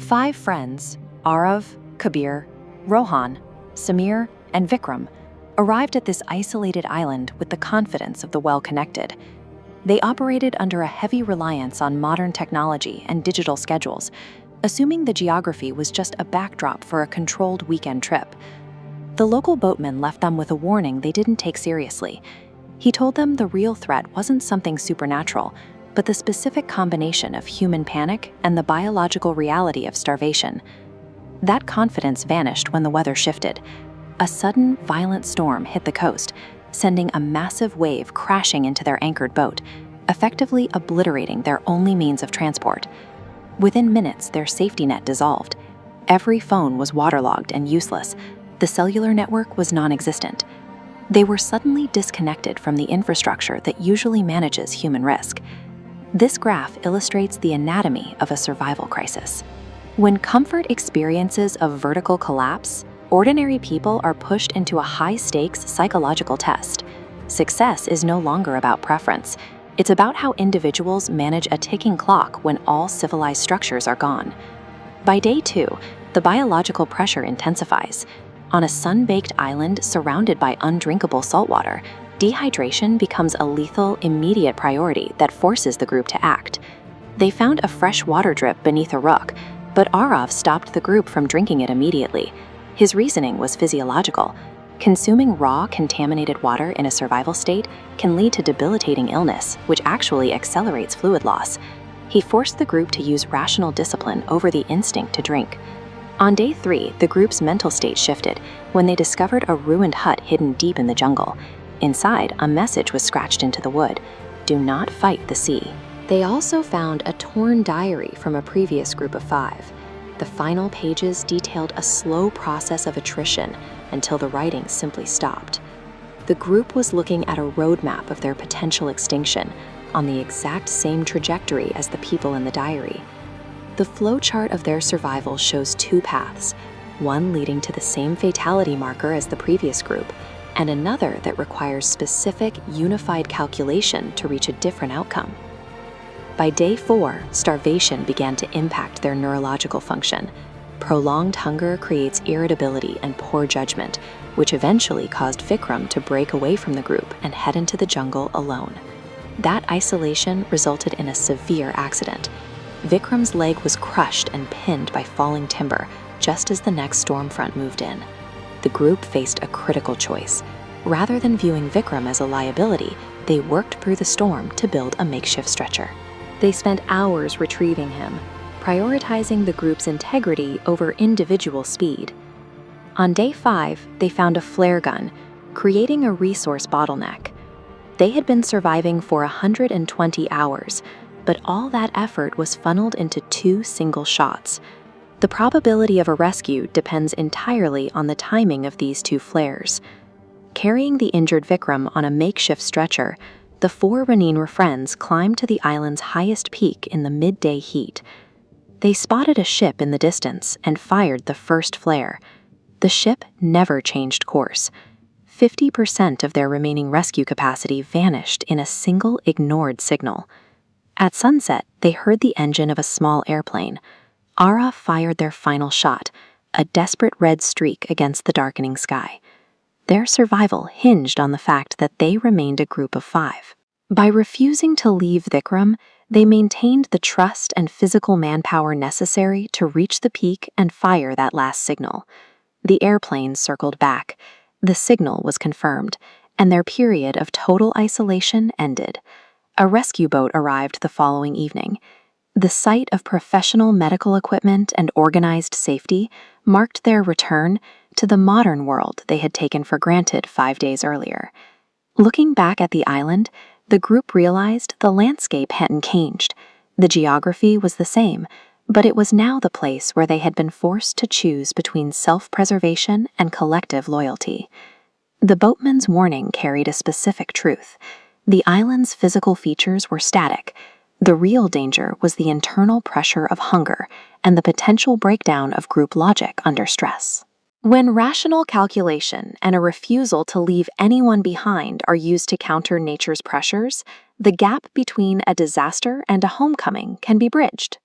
5 friends, Arav, Kabir, Rohan, Samir, and Vikram, arrived at this isolated island with the confidence of the well-connected. They operated under a heavy reliance on modern technology and digital schedules, assuming the geography was just a backdrop for a controlled weekend trip. The local boatman left them with a warning they didn't take seriously. He told them the real threat wasn't something supernatural, but the specific combination of human panic and the biological reality of starvation. That confidence vanished when the weather shifted. A sudden, violent storm hit the coast, sending a massive wave crashing into their anchored boat, effectively obliterating their only means of transport. Within minutes, their safety net dissolved. Every phone was waterlogged and useless. The cellular network was non-existent. They were suddenly disconnected from the infrastructure that usually manages human risk. This graph illustrates the anatomy of a survival crisis. When comfort experiences a vertical collapse, ordinary people are pushed into a high-stakes psychological test. Success is no longer about preference. It's about how individuals manage a ticking clock when all civilized structures are gone. By day 2, the biological pressure intensifies. On a sun-baked island surrounded by undrinkable saltwater, dehydration becomes a lethal, immediate priority that forces the group to act. They found a fresh water drip beneath a rook, but Arav stopped the group from drinking it immediately. His reasoning was physiological. Consuming raw, contaminated water in a survival state can lead to debilitating illness, which actually accelerates fluid loss. He forced the group to use rational discipline over the instinct to drink. On day 3, the group's mental state shifted when they discovered a ruined hut hidden deep in the jungle. Inside, a message was scratched into the wood: "Do not fight the sea." They also found a torn diary from a previous group of 5. The final pages detailed a slow process of attrition until the writing simply stopped. The group was looking at a roadmap of their potential extinction on the exact same trajectory as the people in the diary. The flowchart of their survival shows 2 paths, one leading to the same fatality marker as the previous group, and another that requires specific, unified calculation to reach a different outcome. By day 4, starvation began to impact their neurological function. Prolonged hunger creates irritability and poor judgment, which eventually caused Vikram to break away from the group and head into the jungle alone. That isolation resulted in a severe accident. Vikram's leg was crushed and pinned by falling timber just as the next storm front moved in. The group faced a critical choice. Rather than viewing Vikram as a liability, they worked through the storm to build a makeshift stretcher. They spent hours retrieving him, prioritizing the group's integrity over individual speed. On day 5, they found a flare gun, creating a resource bottleneck. They had been surviving for 120 hours, but all that effort was funneled into 2 single shots. The probability of a rescue depends entirely on the timing of these 2 flares. Carrying the injured Vikram on a makeshift stretcher, the 4 Raneen friends climbed to the island's highest peak in the midday heat. They spotted a ship in the distance and fired the first flare. The ship never changed course. 50% of their remaining rescue capacity vanished in a single ignored signal. At sunset, they heard the engine of a small airplane. Ara fired their final shot, a desperate red streak against the darkening sky. Their survival hinged on the fact that they remained a group of 5. By refusing to leave Vikram, they maintained the trust and physical manpower necessary to reach the peak and fire that last signal. The airplane circled back. The signal was confirmed, and their period of total isolation ended. A rescue boat arrived the following evening. The sight of professional medical equipment and organized safety marked their return to the modern world they had taken for granted 5 days earlier. Looking back at the island, the group realized the landscape hadn't changed. The geography was the same, but it was now the place where they had been forced to choose between self-preservation and collective loyalty. The boatman's warning carried a specific truth. The island's physical features were static. The real danger was the internal pressure of hunger and the potential breakdown of group logic under stress. When rational calculation and a refusal to leave anyone behind are used to counter nature's pressures, the gap between a disaster and a homecoming can be bridged.